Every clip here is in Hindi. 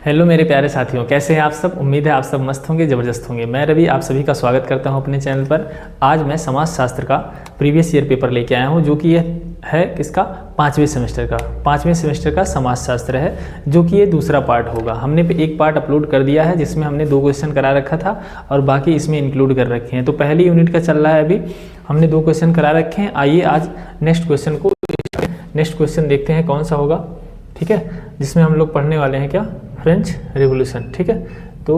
हेलो मेरे प्यारे साथियों, कैसे हैं आप सब। उम्मीद है आप सब मस्त होंगे, ज़बरदस्त होंगे। मैं रवि आप सभी का स्वागत करता हूं अपने चैनल पर। आज मैं समाजशास्त्र का प्रीवियस ईयर पेपर लेके आया हूं, जो कि ये है किसका, पाँचवें सेमेस्टर का समाजशास्त्र है, जो कि ये दूसरा पार्ट होगा। हमने एक पार्ट अपलोड कर दिया है जिसमें हमने 2 क्वेश्चन करा रखा था और बाकी इसमें इंक्लूड कर रखे हैं। तो पहली यूनिट का चल रहा है, अभी हमने 2 क्वेश्चन करा रखे हैं। आइए आज नेक्स्ट क्वेश्चन देखते हैं कौन सा होगा, ठीक है, जिसमें हम लोग पढ़ने वाले हैं क्या, फ्रेंच रिवॉल्यूशन। ठीक है, तो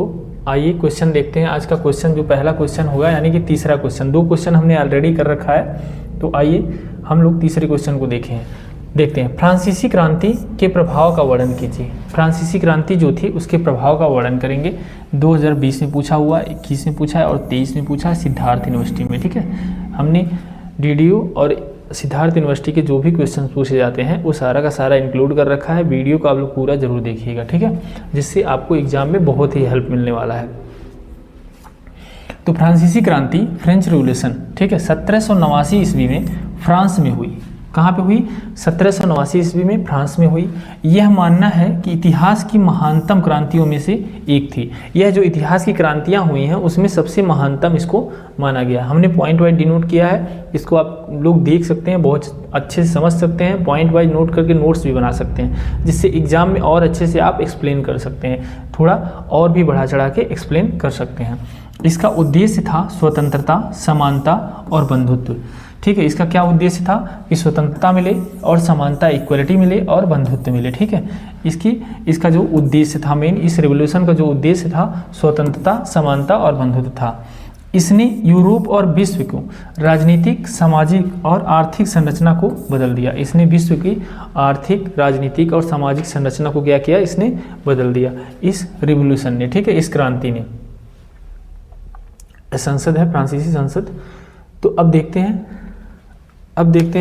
आइए क्वेश्चन देखते हैं। आज का क्वेश्चन जो पहला क्वेश्चन होगा, यानी कि तीसरा क्वेश्चन, 2 क्वेश्चन हमने ऑलरेडी कर रखा है। तो आइए हम लोग तीसरे क्वेश्चन को देखते हैं। फ्रांसीसी क्रांति के प्रभाव का वर्णन कीजिए। फ्रांसीसी क्रांति जो थी उसके प्रभाव का वर्णन करेंगे। 2020 में पूछा हुआ, 21 में पूछा है और 23 में पूछा है सिद्धार्थ यूनिवर्सिटी में। ठीक है, हमने DDU और सिद्धार्थ यूनिवर्सिटी के जो भी क्वेश्चन पूछे जाते हैं वो सारा का सारा इंक्लूड कर रखा है। वीडियो को आप लोग पूरा जरूर देखिएगा, ठीक है, जिससे आपको एग्जाम में बहुत ही हेल्प मिलने वाला है। तो फ्रांसीसी क्रांति, फ्रेंच रिवॉल्यूशन, ठीक है, 1789 ईस्वी में फ्रांस में हुई। कहाँ पे हुई? 1789 ईस्वी में फ्रांस में हुई। यह मानना है कि इतिहास की महानतम क्रांतियों में से एक थी। यह जो इतिहास की क्रांतियाँ हुई हैं उसमें सबसे महानतम इसको माना गया। हमने पॉइंट वाइज डिनोट किया है, इसको आप लोग देख सकते हैं, बहुत अच्छे से समझ सकते हैं। पॉइंट वाइज नोट करके नोट्स भी बना सकते हैं, जिससे एग्जाम में और अच्छे से आप एक्सप्लेन कर सकते हैं, थोड़ा और भी बढ़ा चढ़ा के एक्सप्लेन कर सकते हैं। इसका उद्देश्य था स्वतंत्रता, समानता और बंधुत्व। ठीक है, इसका क्या उद्देश्य था कि स्वतंत्रता मिले और समानता, इक्वलिटी मिले और बंधुत्व मिले। ठीक है, इसका जो उद्देश्य था, मेन इस रिवॉल्यूशन का जो उद्देश्य था, स्वतंत्रता, समानता और बंधुत्व था। इसने यूरोप और विश्व को राजनीतिक, सामाजिक और आर्थिक संरचना को बदल दिया। इसने विश्व की आर्थिक, राजनीतिक और सामाजिक संरचना को क्या किया, इसने बदल दिया, इस रिवॉल्यूशन ने। ठीक है, इस क्रांति ने। संसद है फ्रांसीसी संसद। तो अब देखते हैं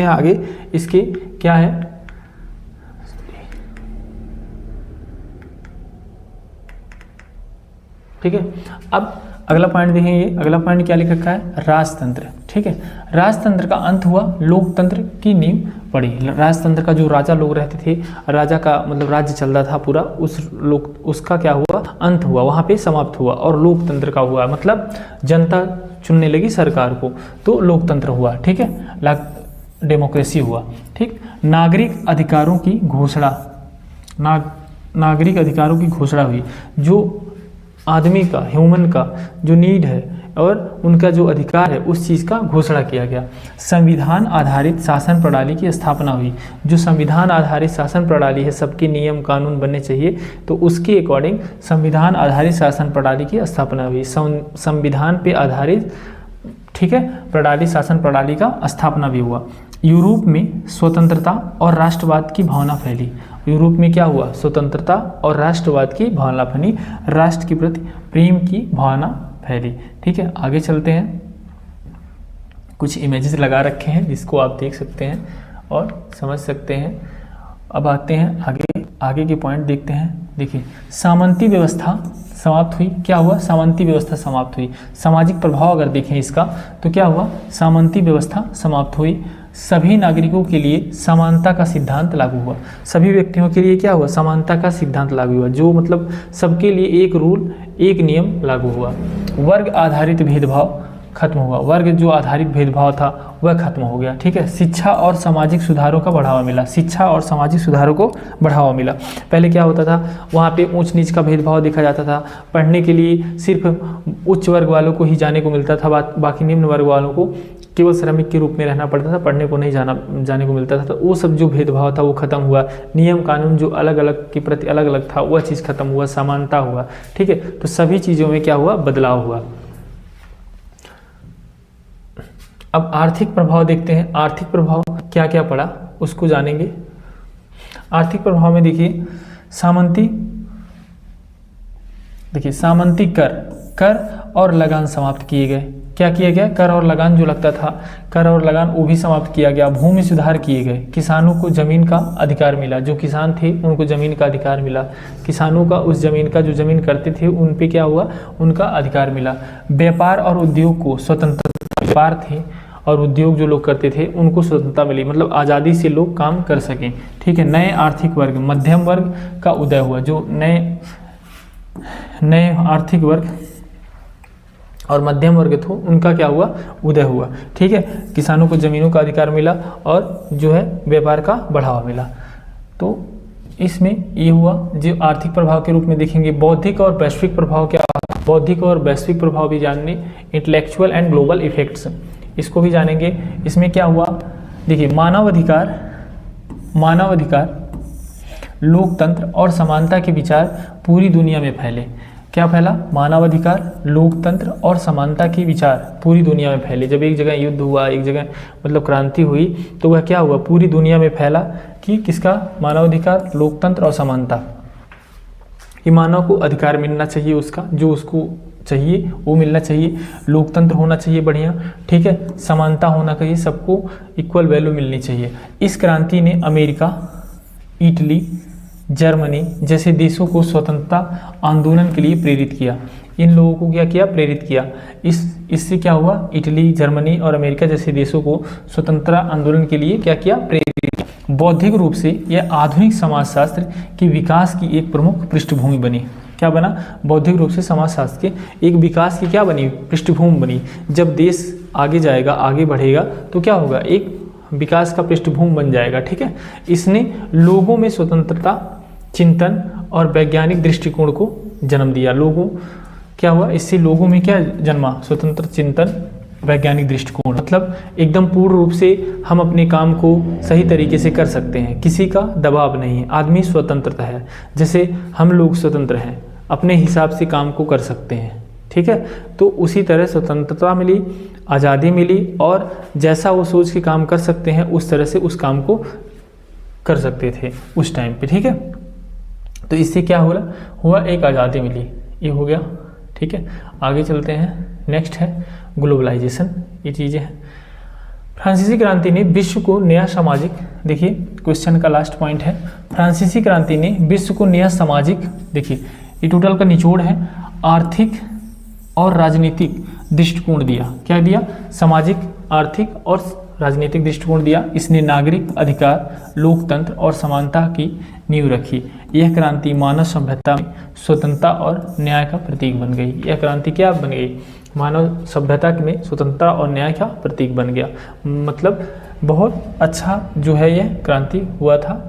आगे इसके क्या है। ठीक है, अब अगला पॉइंट देखेंगे। अगला पॉइंट क्या लिख रखा है, राजतंत्र। ठीक है, राजतंत्र का अंत हुआ, लोकतंत्र की नींव पड़ी। राजतंत्र का जो राजा लोग रहते थे, राजा का मतलब राज्य चल रहा था पूरा, उसका क्या हुआ, अंत हुआ, वहाँ पे समाप्त हुआ। और लोकतंत्र का हुआ मतलब जनता चुनने लगी सरकार को, तो लोकतंत्र हुआ। ठीक है, डेमोक्रेसी हुआ। ठीक, नागरिक अधिकारों की घोषणा, नागरिक अधिकारों की घोषणा हुई। जो आदमी का, ह्यूमन का जो नीड है और उनका जो अधिकार है, उस चीज़ का घोषणा किया गया। संविधान आधारित शासन प्रणाली की स्थापना हुई। जो संविधान आधारित शासन प्रणाली है, सबके नियम कानून बनने चाहिए, तो उसके अकॉर्डिंग संविधान आधारित शासन प्रणाली की स्थापना हुई। संविधान पे आधारित, ठीक है, प्रणाली, शासन प्रणाली का स्थापना भी हुआ। यूरोप में स्वतंत्रता और राष्ट्रवाद की भावना फैली। यूरोप में क्या हुआ, स्वतंत्रता और राष्ट्रवाद की भावना फैली, राष्ट्र के प्रति प्रेम की भावना फैली। ठीक है, आगे चलते हैं। कुछ इमेजेस लगा रखे हैं जिसको आप देख सकते हैं और समझ सकते हैं। अब आते हैं आगे के पॉइंट देखते हैं। देखिए, सामंती व्यवस्था समाप्त हुई। क्या हुआ, सामंती व्यवस्था समाप्त हुई। सामाजिक प्रभाव अगर देखें इसका, तो क्या हुआ, सामंती व्यवस्था समाप्त हुई। सभी नागरिकों के लिए समानता का सिद्धांत लागू हुआ। सभी व्यक्तियों के लिए क्या हुआ, समानता का सिद्धांत लागू हुआ, जो मतलब सबके लिए एक रूल, एक नियम लागू हुआ। वर्ग आधारित भेदभाव खत्म हुआ। वर्ग जो आधारित भेदभाव था वह खत्म हो गया। ठीक है, शिक्षा और सामाजिक सुधारों का बढ़ावा मिला। शिक्षा और सामाजिक सुधारों को बढ़ावा मिला। पहले क्या होता था, वहाँ पे ऊंच नीच का भेदभाव देखा जाता था। पढ़ने के लिए सिर्फ उच्च वर्ग वालों को ही जाने को मिलता था, बाकी निम्न वर्ग वालों को केवल श्रमिक के रूप में रहना पड़ता था, पढ़ने को नहीं जाने को मिलता था। तो वो सब जो भेदभाव था वो खत्म हुआ। नियम कानून जो अलग अलग के प्रति अलग अलग था, वह चीज़ खत्म हुआ, समानता हुआ। ठीक है, तो सभी चीज़ों में क्या हुआ, बदलाव हुआ। अब आर्थिक प्रभाव देखते हैं। आर्थिक प्रभाव क्या क्या पड़ा उसको जानेंगे। आर्थिक प्रभाव में देखिए, सामंती कर और लगान समाप्त किए गए। क्या किया गया, कर और लगान जो लगता था, कर और लगान वो भी समाप्त किया गया। भूमि सुधार किए गए। किसानों को जमीन का अधिकार मिला। जो किसान थे उनको जमीन का अधिकार मिला। किसानों का उस जमीन का, जो जमीन करते थे उन पे क्या हुआ, उनका अधिकार मिला। व्यापार और उद्योग को स्वतंत्रता, व्यापार थे और उद्योग जो लोग करते थे उनको स्वतंत्रता मिली, मतलब आज़ादी से लोग काम कर सकें। ठीक है, नए आर्थिक वर्ग, मध्यम वर्ग का उदय हुआ। जो नए नए आर्थिक वर्ग और मध्यम वर्ग थे उनका क्या हुआ, उदय हुआ। ठीक है, किसानों को ज़मीनों का अधिकार मिला और जो है व्यापार का बढ़ावा मिला। तो इसमें ये हुआ जो आर्थिक प्रभाव के रूप में देखेंगे। बौद्धिक और वैश्विक प्रभाव क्या होता है, बौद्धिक और वैश्विक प्रभाव भी जानने, इंटेलेक्चुअल एंड ग्लोबल इफेक्ट्स, इसको भी जानेंगे। इसमें क्या हुआ, देखिए मानवाधिकार, लोकतंत्र और समानता के विचार पूरी दुनिया में फैले। क्या फैला, मानवाधिकार, लोकतंत्र और समानता के विचार पूरी दुनिया में फैले। जब एक जगह युद्ध हुआ, एक जगह मतलब क्रांति हुई, तो वह क्या हुआ, पूरी दुनिया में फैला कि किसका, मानवाधिकार, लोकतंत्र और समानता। कि मानव को अधिकार मिलना चाहिए, उसका जो उसको चाहिए वो मिलना चाहिए, लोकतंत्र होना चाहिए बढ़िया, ठीक है, समानता होना चाहिए, सबको इक्वल वैल्यू मिलनी चाहिए। इस क्रांति ने अमेरिका, इटली, जर्मनी जैसे देशों को स्वतंत्रता आंदोलन के लिए प्रेरित किया। इन लोगों को क्या किया, प्रेरित किया। इससे क्या हुआ, इटली, जर्मनी और अमेरिका जैसे देशों को स्वतंत्रता आंदोलन के लिए क्या किया, प्रेरित किया। बौद्धिक रूप से यह आधुनिक समाजशास्त्र के विकास की एक प्रमुख पृष्ठभूमि बनी। क्या बना, बौद्धिक रूप से समाजशास्त्र के एक विकास की क्या बनी, पृष्ठभूमि बनी। जब देश आगे जाएगा, आगे बढ़ेगा, तो क्या होगा, एक विकास का पृष्ठभूमि बन जाएगा। ठीक है, इसने लोगों में स्वतंत्रता चिंतन और वैज्ञानिक दृष्टिकोण को जन्म दिया। लोगों क्या हुआ, इससे लोगों में क्या जन्मा, स्वतंत्र चिंतन, वैज्ञानिक दृष्टिकोण। मतलब एकदम पूर्ण रूप से हम अपने काम को सही तरीके से कर सकते हैं, किसी का दबाव नहीं है, आदमी स्वतंत्रता है। जैसे हम लोग स्वतंत्र हैं, अपने हिसाब से काम को कर सकते हैं। ठीक है, तो उसी तरह स्वतंत्रता मिली, आज़ादी मिली और जैसा वो सोच के काम कर सकते हैं उस तरह से उस काम को कर सकते थे उस टाइम पे। ठीक है, तो इससे क्या हुआ एक आज़ादी मिली, ये हो गया। ठीक है, आगे चलते हैं। नेक्स्ट है ग्लोबलाइजेशन, ये चीज़ें हैं। फ्रांसीसी क्रांति ने विश्व को नया सामाजिक, देखिए क्वेश्चन का लास्ट पॉइंट है, फ्रांसीसी क्रांति ने विश्व को नया सामाजिक, देखिए ये टोटल का निचोड़ है, आर्थिक और राजनीतिक दृष्टिकोण दिया। क्या दिया, सामाजिक, आर्थिक और राजनीतिक दृष्टिकोण दिया। इसने नागरिक अधिकार, लोकतंत्र और समानता की नींव रखी। यह क्रांति मानव सभ्यता में स्वतंत्रता और न्याय का प्रतीक बन गई। यह क्रांति क्या बन गई, मानव सभ्यता में स्वतंत्रता और न्याय का प्रतीक बन गया। मतलब बहुत अच्छा जो है यह क्रांति हुआ था।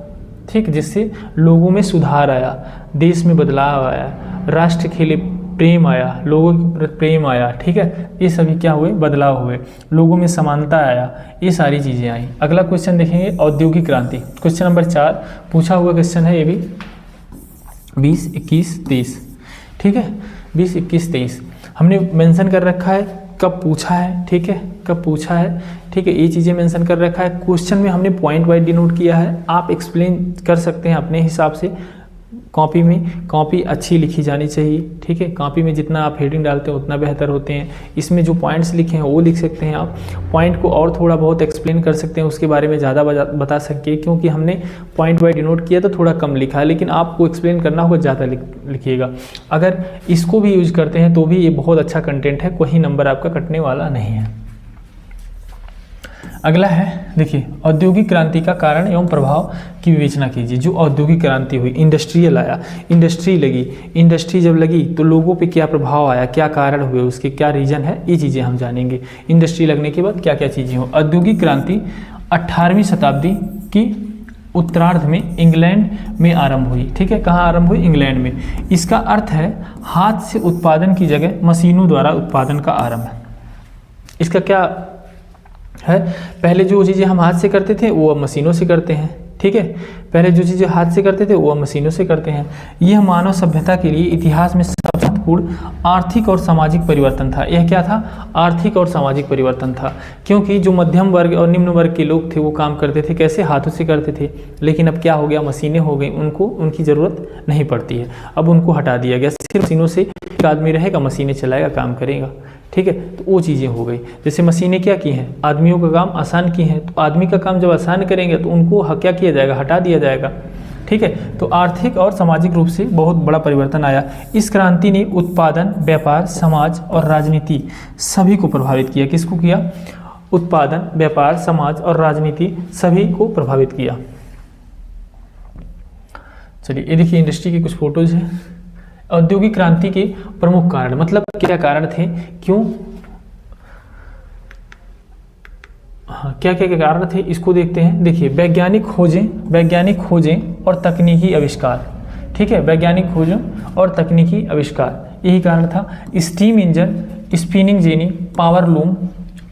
ठीक, जिससे लोगों में सुधार आया, देश में बदलाव आया, राष्ट्र के लिए प्रेम आया, लोगों के प्रति प्रेम आया। ठीक है, ये सभी क्या हुए, बदलाव हुए, लोगों में समानता आया, ये सारी चीज़ें आई। अगला क्वेश्चन देखेंगे, औद्योगिक क्रांति। क्वेश्चन नंबर 4 पूछा हुआ क्वेश्चन है, ये भी 20, 21, 23। ठीक है, 20, 21, 23 हमने मेंशन कर रखा है, कब पूछा है। ठीक है, कब पूछा है। ठीक है, ये चीज़ें मेंशन कर रखा है। क्वेश्चन में हमने पॉइंट वाइज डिनोट किया है, आप एक्सप्लेन कर सकते हैं अपने हिसाब से। कॉपी में, कॉपी अच्छी लिखी जानी चाहिए। ठीक है, कॉपी में जितना आप हेडिंग डालते हैं उतना बेहतर होते हैं। इसमें जो पॉइंट्स लिखे हैं वो लिख सकते हैं आप, पॉइंट को और थोड़ा बहुत एक्सप्लेन कर सकते हैं, उसके बारे में ज़्यादा बता सकते हैं। क्योंकि हमने पॉइंट वाइज डिनोट किया तो थोड़ा कम लिखा है, लेकिन आपको एक्सप्लेन करना होगा, ज़्यादा लिखिएगा। अगर इसको भी यूज करते हैं तो भी ये बहुत अच्छा कंटेंट है, कोई नंबर आपका कटने वाला नहीं है। अगला है, देखिए औद्योगिक क्रांति का कारण एवं प्रभाव की विवेचना कीजिए। जो औद्योगिक क्रांति हुई, इंडस्ट्रियल आया, इंडस्ट्री लगी, इंडस्ट्री जब लगी तो लोगों पे क्या प्रभाव आया, क्या कारण हुए, उसके क्या रीजन है, ये चीज़ें हम जानेंगे। इंडस्ट्री लगने के बाद क्या क्या चीज़ें हो। औद्योगिक क्रांति 18वीं शताब्दी की उत्तरार्ध में इंग्लैंड में आरंभ हुई। ठीक है, कहाँ आरंभ हुई, इंग्लैंड में। इसका अर्थ है हाथ से उत्पादन की जगह मशीनों द्वारा उत्पादन का आरंभ। इसका क्या है, पहले जो चीज़ें हम हाथ से करते थे वो अब मशीनों से करते हैं। ठीक है, पहले जो चीज़ें हाथ से करते थे वो अब मशीनों से करते हैं। यह मानव सभ्यता के लिए इतिहास में सबसे महत्वपूर्ण आर्थिक और सामाजिक परिवर्तन था। यह क्या था, आर्थिक और सामाजिक परिवर्तन था। क्योंकि जो मध्यम वर्ग और निम्न वर्ग के लोग थे वो काम करते थे कैसे, हाथों से करते थे। लेकिन अब क्या हो गया, मशीनें हो गई, उनको उनकी ज़रूरत नहीं पड़ती है, अब उनको हटा दिया गया। सिर्फ मशीनों से एक आदमी रहेगा, मशीनें चलाएगा, काम करेगा। ठीक है, तो वो चीज़ें हो गई। जैसे मशीनें क्या की हैं, आदमियों का काम आसान की हैं, तो आदमी का काम जब आसान करेंगे तो उनको क्या किया जाएगा, हटा दिया जाएगा। ठीक है, तो आर्थिक और सामाजिक रूप से बहुत बड़ा परिवर्तन आया। इस क्रांति ने उत्पादन, व्यापार, समाज और राजनीति सभी को प्रभावित किया। किसको किया, उत्पादन, व्यापार, समाज और राजनीति सभी को प्रभावित किया। चलिए ये देखिए इंडस्ट्री की कुछ फोटोज हैं। औद्योगिक क्रांति के प्रमुख कारण, मतलब क्या कारण थे, क्यों, हाँ क्या क्या कारण थे इसको देखते हैं। देखिए वैज्ञानिक खोजें और तकनीकी आविष्कार, ठीक है, वैज्ञानिक खोजों और तकनीकी आविष्कार, यही कारण था। Steam engine, spinning jenny, power loom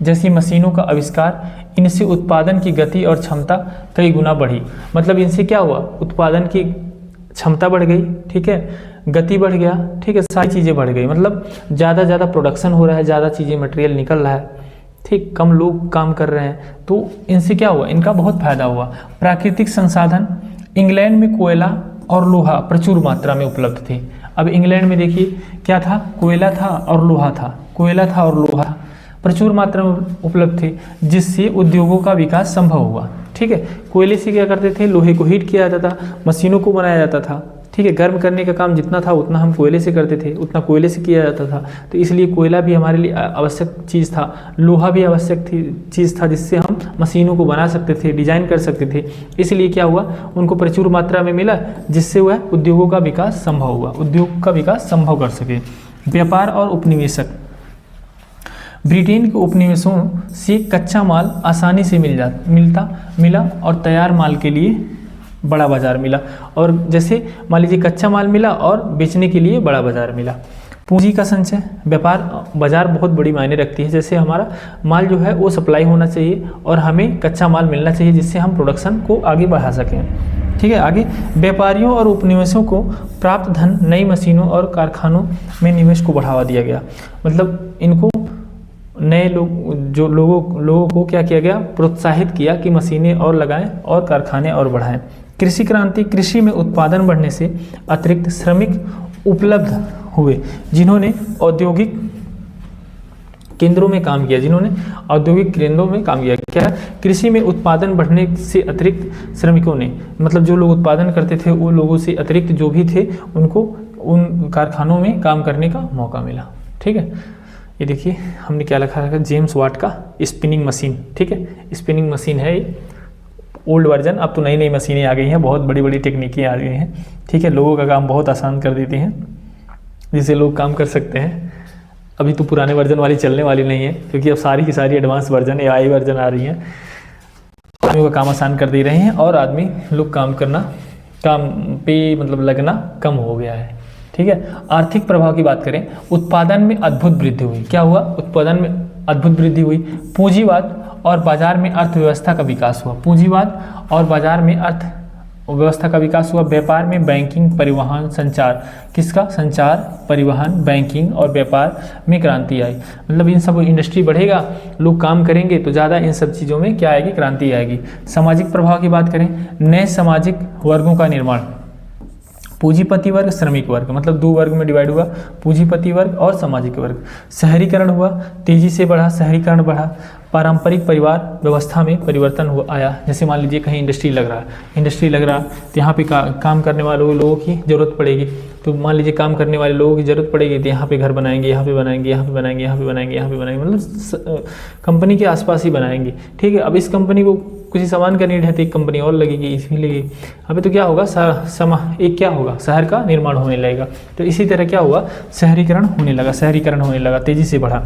जैसी मशीनों का आविष्कार, इनसे उत्पादन की गति और क्षमता कई गुना बढ़ी। मतलब इनसे क्या हुआ, उत्पादन की क्षमता बढ़ गई, ठीक है, गति बढ़ गया, ठीक है, सारी चीज़ें बढ़ गई, मतलब ज़्यादा प्रोडक्शन हो रहा है, ज़्यादा चीज़ें मटेरियल निकल रहा है, ठीक, कम लोग काम कर रहे हैं, तो इनसे क्या हुआ, इनका बहुत फायदा हुआ। प्राकृतिक संसाधन, इंग्लैंड में कोयला और लोहा प्रचुर मात्रा में उपलब्ध थे। अब इंग्लैंड में देखिए क्या था, कोयला था और लोहा था, प्रचुर मात्रा में उपलब्ध थे, जिससे उद्योगों का विकास संभव हुआ, ठीक है। कोयले से क्या करते थे, लोहे को हीट किया जाता था, मशीनों को बनाया जाता था, ठीक है, गर्म करने का काम जितना था उतना हम कोयले से करते थे, उतना कोयले से किया जाता था, तो इसलिए कोयला भी हमारे लिए आवश्यक चीज़ था, लोहा भी आवश्यक चीज़ था, जिससे हम मशीनों को बना सकते थे, डिजाइन कर सकते थे। इसलिए क्या हुआ, उनको प्रचुर मात्रा में मिला, जिससे वह उद्योगों का विकास संभव हुआ, उद्योग का विकास संभव कर सके। व्यापार और उपनिवेशक, ब्रिटेन के उपनिवेशों से कच्चा माल आसानी से मिला और तैयार माल के लिए बड़ा बाजार मिला, और जैसे मान लीजिए कच्चा माल मिला और बेचने के लिए बड़ा बाजार मिला। पूंजी का संचय, व्यापार बाजार बहुत बड़ी मायने रखती है, जैसे हमारा माल जो है वो सप्लाई होना चाहिए और हमें कच्चा माल मिलना चाहिए, जिससे हम प्रोडक्शन को आगे बढ़ा सकें, ठीक है। आगे व्यापारियों और उपनिवेशों को प्राप्त धन नई मशीनों और कारखानों में निवेश को बढ़ावा दिया गया, मतलब इनको नए लोगों को क्या किया गया, प्रोत्साहित किया कि मशीनें और लगाएं और कारखाने और बढ़ाएं। कृषि क्रांति, कृषि में उत्पादन बढ़ने से अतिरिक्त श्रमिक उपलब्ध हुए, जिन्होंने औद्योगिक केंद्रों में काम किया, क्या कृषि में उत्पादन बढ़ने से अतिरिक्त श्रमिकों ने, मतलब जो लोग उत्पादन करते थे वो लोगों से अतिरिक्त जो भी थे उनको उन कारखानों में काम करने का मौका मिला, ठीक है। ये देखिए हमने क्या लिखा है, जेम्स वाट का स्पिनिंग मशीन, ठीक है, स्पिनिंग मशीन है ये, ओल्ड वर्जन, अब तो नई मशीनें आ गई हैं, बहुत बड़ी बड़ी टेक्निकें आ गई हैं, ठीक है, लोगों का काम बहुत आसान कर देती हैं, जिससे लोग काम कर सकते हैं। अभी तो पुराने वर्जन वाली चलने वाली नहीं है, क्योंकि अब सारी की सारी एडवांस वर्जन, AI वर्जन आ रही हैं, आदमियों का काम आसान कर दे रहे हैं, और आदमी लोग काम पे मतलब लगना कम हो गया है, ठीक है। आर्थिक प्रभाव की बात करें, उत्पादन में अद्भुत वृद्धि हुई, क्या हुआ, उत्पादन में अद्भुत वृद्धि हुई। पूंजीवाद और बाजार में अर्थव्यवस्था का विकास हुआ, पूंजीवाद और बाजार में अर्थव्यवस्था का विकास हुआ। व्यापार में बैंकिंग, परिवहन, संचार, किसका संचार, परिवहन, बैंकिंग और व्यापार में क्रांति आई, मतलब इन सब इंडस्ट्री बढ़ेगा, लोग काम करेंगे तो ज़्यादा इन सब चीज़ों में क्या आएगी, क्रांति आएगी। सामाजिक प्रभाव की बात करें, नए सामाजिक वर्गों का निर्माण, पूंजीपति वर्ग, श्रमिक वर्ग, मतलब दो वर्ग में डिवाइड हुआ, पूंजीपति वर्ग और सामाजिक वर्ग। शहरीकरण हुआ, तेजी से बढ़ा, शहरीकरण बढ़ा। पारंपरिक परिवार व्यवस्था में परिवर्तन आया, जैसे मान लीजिए कहीं इंडस्ट्री लग रहा तो यहाँ पे काम करने वाले लोगों की ज़रूरत पड़ेगी, तो मान लीजिए काम करने वाले लोगों की ज़रूरत पड़ेगी तो यहाँ पे घर बनाएंगे, यहाँ पे बनाएंगे, मतलब कंपनी के आसपास ही बनाएंगे, ठीक है। अब इस कंपनी को किसी सामान का नीड है तो एक कंपनी और लगेगी, इसमें लगेगी, अभी तो क्या होगा, शहर का निर्माण होने लगेगा। तो इसी तरह क्या हुआ, शहरीकरण होने लगा, तेजी से बढ़ा,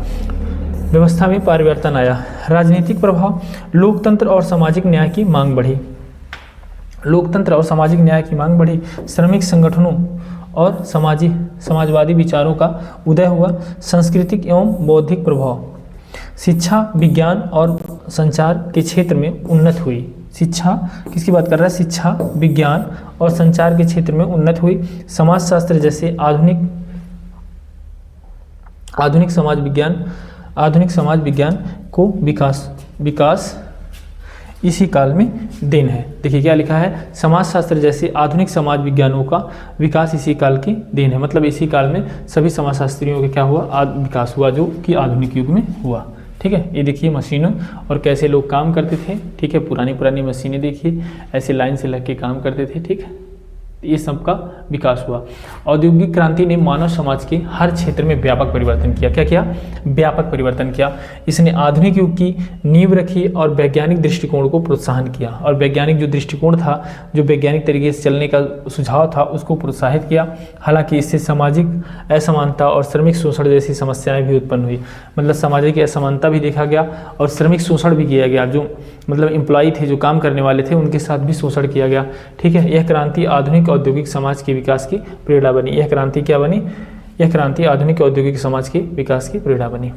व्यवस्था में परिवर्तन आया। राजनीतिक प्रभाव, लोकतंत्र और सामाजिक न्याय की मांग बढ़ी, श्रमिक संगठनों और समाजवादी विचारों का उदय हुआ। सांस्कृतिक एवं बौद्धिक प्रभाव, शिक्षा, विज्ञान और संचार के क्षेत्र में उन्नति हुई। शिक्षा किसकी बात कर रहा है, शिक्षा, विज्ञान और संचार के क्षेत्र में उन्नति हुई। समाजशास्त्र जैसे आधुनिक समाज विज्ञान को विकास इसी काल में देन है। देखिए क्या लिखा है, समाजशास्त्र जैसे आधुनिक समाज विज्ञानों का विकास इसी काल की देन है, मतलब इसी काल में सभी समाजशास्त्रियों का क्या हुआ, विकास हुआ, जो कि आधुनिक युग में हुआ, ठीक है। ये देखिए मशीनों और कैसे लोग काम करते थे, ठीक है, पुरानी मशीनें देखिए, ऐसे लाइन से लग के काम करते थे, ठीक है। ये सबका विकास हुआ। औद्योगिक क्रांति ने मानव समाज के हर क्षेत्र में व्यापक परिवर्तन किया। क्या किया? व्यापक परिवर्तन किया। इसने आधुनिक युग की नींव रखी और वैज्ञानिक दृष्टिकोण को प्रोत्साहन किया, और वैज्ञानिक जो दृष्टिकोण था, जो वैज्ञानिक तरीके से चलने का सुझाव था, उसको प्रोत्साहित किया। हालांकि इससे सामाजिक असमानता और श्रमिक शोषण जैसी समस्याएं भी उत्पन्न हुई। मतलब सामाजिक असमानता भी देखा गया और श्रमिक शोषण भी किया गया। जो मतलब एम्प्लॉय थे, जो काम करने वाले थे, उनके साथ भी शोषण किया गया। ठीक है, यह क्रांति आधुनिक औद्योगिक समाज के विकास की प्रेरणा बनी। यह क्रांति क्या बनी? यह क्रांति आधुनिक औद्योगिक समाज के विकास की प्रेरणा बनी।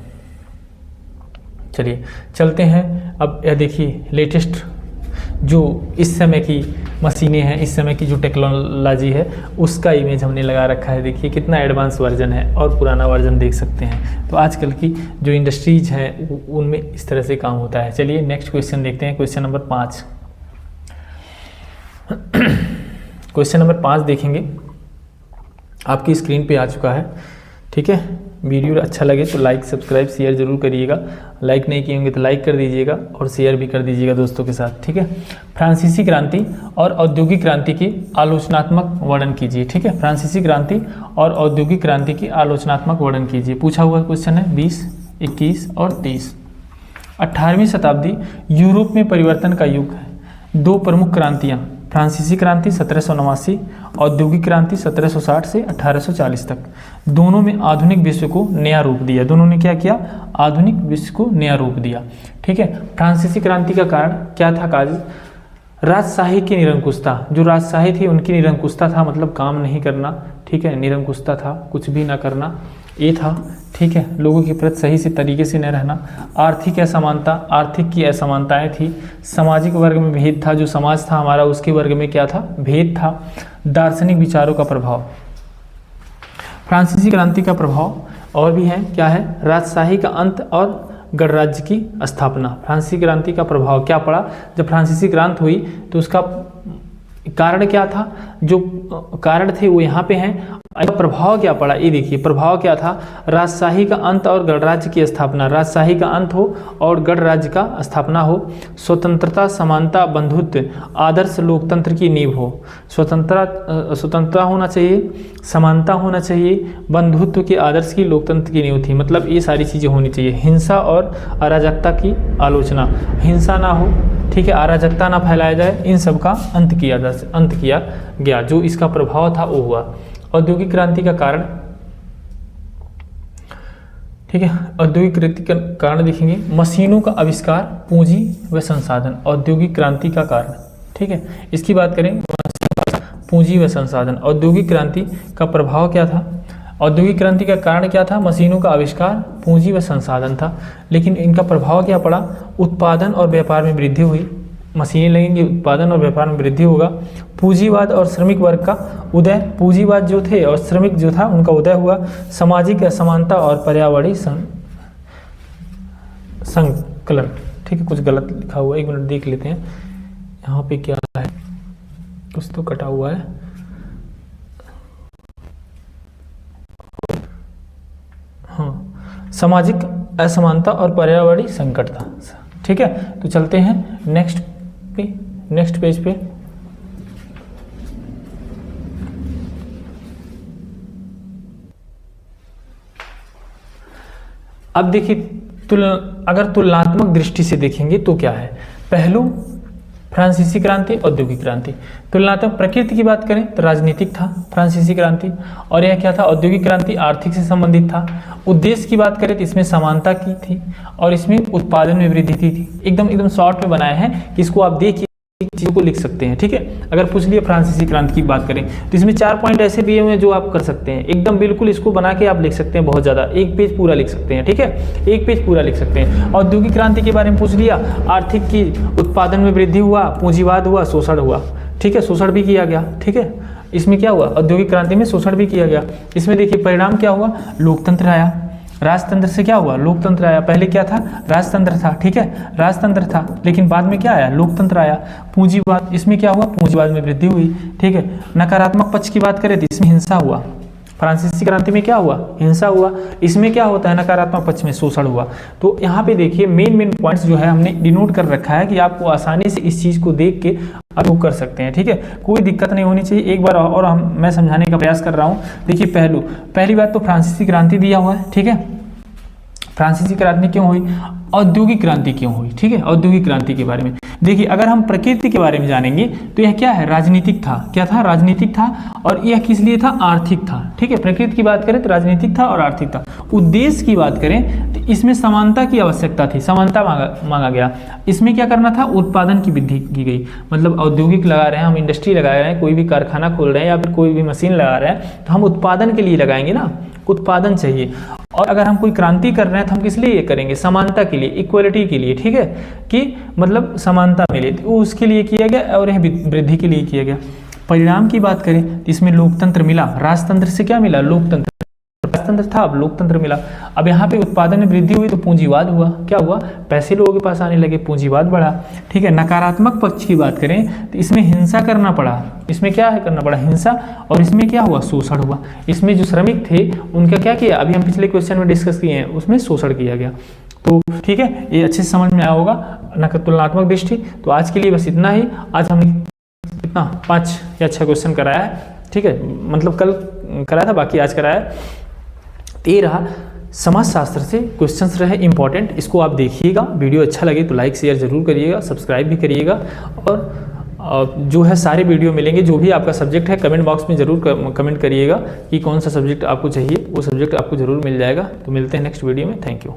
चलिए चलते हैं। अब यह देखिए लेटेस्ट जो इस समय की मशीनें हैं, इस समय की जो टेक्नोलॉजी है, उसका इमेज हमने लगा रखा है। देखिए कितना एडवांस वर्जन है और पुराना वर्जन देख सकते हैं। तो आजकल की जो इंडस्ट्रीज हैं उनमें इस तरह से काम होता है। चलिए नेक्स्ट क्वेश्चन देखते हैं, क्वेश्चन नंबर 5। क्वेश्चन नंबर 5 देखेंगे, आपकी स्क्रीन पे आ चुका है। ठीक है, वीडियो अच्छा लगे तो लाइक सब्सक्राइब शेयर जरूर करिएगा। लाइक नहीं किए होंगे तो लाइक कर दीजिएगा और शेयर भी कर दीजिएगा दोस्तों के साथ। ठीक है, फ्रांसीसी क्रांति और औद्योगिक क्रांति की आलोचनात्मक वर्णन कीजिए। ठीक है, फ्रांसीसी क्रांति और औद्योगिक क्रांति की आलोचनात्मक वर्णन कीजिए। पूछा हुआ क्वेश्चन है 20, 21 और 23। 18वीं शताब्दी यूरोप में परिवर्तन का युग है। दो प्रमुख क्रांतियाँ, फ्रांसीसी क्रांति 1789, औद्योगिक क्रांति 1760 से 1840 तक, दोनों में आधुनिक विश्व को नया रूप दिया। दोनों ने क्या किया? आधुनिक विश्व को नया रूप दिया। ठीक है, फ्रांसीसी क्रांति का कारण क्या था? काज राजशाही की निरंकुशता। जो राजशाही थी उनकी निरंकुशता था, मतलब काम नहीं करना। ठीक है, निरंकुशता था, कुछ भी ना करना, ये था। ठीक है, लोगों के प्रति सही से तरीके से न रहना। आर्थिक असमानता, आर्थिक की असमानताएं थी। सामाजिक वर्ग में भेद था, जो समाज था हमारा उसके वर्ग में क्या था? भेद था। दार्शनिक विचारों का प्रभाव, फ्रांसीसी क्रांति का प्रभाव और भी है। क्या है? राजशाही का अंत और गणराज्य की स्थापना। फ्रांसीसी क्रांति का प्रभाव क्या पड़ा? जब फ्रांसीसी क्रांति हुई तो उसका कारण क्या था? जो कारण थे वो यहाँ पे हैं। प्रभाव क्या पड़ा? ये देखिए, प्रभाव क्या था? राजशाही का अंत और गणराज्य की स्थापना। राजशाही का अंत हो और गणराज्य का स्थापना हो। स्वतंत्रता, समानता, बंधुत्व, आदर्श लोकतंत्र की नींव हो। स्वतंत्रता होना चाहिए, समानता होना चाहिए, बंधुत्व के आदर्श की लोकतंत्र की नींव थी। मतलब ये सारी चीज़ें होनी चाहिए। हिंसा और अराजकता की आलोचना, हिंसा ना हो, ठीक है, अराजकता ना फैलाया जाए, इन सब का अंत किया गया। जो इसका प्रभाव था वो हुआ। औद्योगिक क्रांति का कारण, ठीक है, औद्योगिक क्रांति का कारण देखेंगे, मशीनों का आविष्कार, पूंजी व संसाधन। औद्योगिक क्रांति का कारण, ठीक है, इसकी बात करें, पूंजी व संसाधन। औद्योगिक क्रांति का प्रभाव क्या था? औद्योगिक क्रांति का कारण क्या था? मशीनों का आविष्कार, पूंजी व संसाधन था। लेकिन इनका प्रभाव क्या पड़ा? उत्पादन और व्यापार में वृद्धि हुई। मशीनें लगेंगी, उत्पादन और व्यापार में वृद्धि होगा। पूंजीवाद और श्रमिक वर्ग का उदय, पूंजीवाद जो थे और श्रमिक जो था उनका उदय हुआ। सामाजिक असमानता और पर्यावरणीय संकलन, ठीक है, कुछ गलत लिखा हुआ है, 1 मिनट देख लेते हैं यहाँ पे क्या है, कुछ तो कटा हुआ है। हाँ, सामाजिक असमानता और पर्यावरणीय संकट था। ठीक है, तो चलते हैं नेक्स्ट पेज पे। अब देखिए, अगर तुलनात्मक दृष्टि से देखेंगे तो क्या है? पहलू फ्रांसीसी क्रांति, औद्योगिक क्रांति। तुलनात्मक प्रकृति की बात करें तो राजनीतिक था फ्रांसीसी क्रांति, और यह क्या था? औद्योगिक क्रांति आर्थिक से संबंधित था। उद्देश्य की बात करें तो इसमें समानता की थी और इसमें उत्पादन में वृद्धि थी। एकदम शॉर्ट में बनाए हैं कि इसको आप देखिए, चीज़ों को लिख सकते हैं। ठीक है, अगर पूछ लिया फ्रांसीसी क्रांति की बात करें तो इसमें 4 पॉइंट ऐसे दिए हुए हैं जो आप कर सकते हैं। एकदम बिल्कुल इसको बना के आप लिख सकते हैं, बहुत ज़्यादा, 1 पेज पूरा लिख सकते हैं। ठीक है, 1 पेज पूरा लिख सकते हैं। औद्योगिक क्रांति के बारे में पूछ लिया, आर्थिक की उत्पादन में वृद्धि हुआ, पूंजीवाद हुआ, शोषण हुआ। ठीक है, शोषण भी किया गया। ठीक है, इसमें क्या हुआ? औद्योगिक क्रांति में शोषण भी किया गया। इसमें देखिए परिणाम क्या हुआ? लोकतंत्र आया। राजतंत्र से क्या हुआ? लोकतंत्र आया। पहले क्या था? राजतंत्र था। ठीक है, राजतंत्र था, लेकिन बाद में क्या आया? लोकतंत्र आया। पूंजीवाद, इसमें क्या हुआ? पूंजीवाद में वृद्धि हुई। ठीक है, नकारात्मक पक्ष की बात करें तो इसमें हिंसा हुआ। फ्रांसीसी क्रांति में क्या हुआ, हिंसा हुआ। इसमें क्या होता है, नकारात्मक पक्ष में शोषण हुआ। तो यहाँ पे देखिए मेन पॉइंट्स जो है हमने डिनोट कर रखा है कि आपको आसानी से इस चीज को देख के आप कर सकते हैं, ठीक है, कोई दिक्कत नहीं होनी चाहिए। एक बार और मैं समझाने का प्रयास कर रहा हूँ। देखिए पहली बात तो फ्रांसीसी क्रांति दिया हुआ है, ठीक है। फ्रांसीसी क्रांति क्यों हुई, औद्योगिक क्रांति क्यों हुई, ठीक है। औद्योगिक क्रांति के बारे में देखिए, अगर हम प्रकृति के बारे में जानेंगे तो यह क्या है, राजनीतिक था। क्या था, राजनीतिक था। और यह किस लिए था, आर्थिक था, ठीक है। प्रकृति की बात करें तो राजनीतिक था और आर्थिक था। उद्देश्य की बात करें तो इसमें समानता की आवश्यकता थी, समानता मांगा गया। इसमें क्या करना था, उत्पादन की वृद्धि की गई। मतलब औद्योगिक लगा रहे हैं हम, इंडस्ट्री लगा रहे हैं, कोई भी कारखाना खोल रहे हैं या फिर कोई भी मशीन लगा रहे हैं तो हम उत्पादन के लिए लगाएंगे ना, उत्पादन चाहिए। और अगर हम कोई क्रांति कर रहे हैं तो हम किस लिए ये करेंगे, समानता के लिए, इक्वलिटी के लिए, ठीक है, कि मतलब समानता मिले, तो उसके लिए किया गया और यह वृद्धि के लिए किया गया। परिणाम की बात करें तो इसमें लोकतंत्र मिला। राजतंत्र से क्या मिला, लोकतंत्र। राजतंत्र था, अब लोकतंत्र मिला। अब यहाँ पे उत्पादन में वृद्धि हुई तो पूंजीवाद हुआ। क्या हुआ, पैसे लोगों के पास आने लगे, पूंजीवाद बढ़ा, ठीक है। नकारात्मक पक्ष की बात करें तो इसमें हिंसा करना पड़ा। इसमें क्या है, करना पड़ा हिंसा। और इसमें क्या हुआ, शोषण हुआ। इसमें जो श्रमिक थे उनका क्या किया, अभी हम पिछले क्वेश्चन में डिस्कस किए हैं, उसमें शोषण किया गया। तो ठीक है, ये अच्छे से समझ में आया होगा तुलनात्मक दृष्टि। तो आज के लिए बस इतना ही। आज हमने कितना 5 या 6 क्वेश्चन कराया है, ठीक है। मतलब कल कराया था, बाकी आज कराया है। ये रहा समाजशास्त्र से क्वेश्चंस रहे इंपॉर्टेंट। इसको आप देखिएगा, वीडियो अच्छा लगे तो लाइक शेयर जरूर करिएगा, सब्सक्राइब भी करिएगा। और जो है सारे वीडियो मिलेंगे, जो भी आपका सब्जेक्ट है कमेंट बॉक्स में जरूर कमेंट करिएगा कि कौन सा सब्जेक्ट आपको चाहिए, वो सब्जेक्ट आपको जरूर मिल जाएगा। तो मिलते हैं नेक्स्ट वीडियो में। Thank you.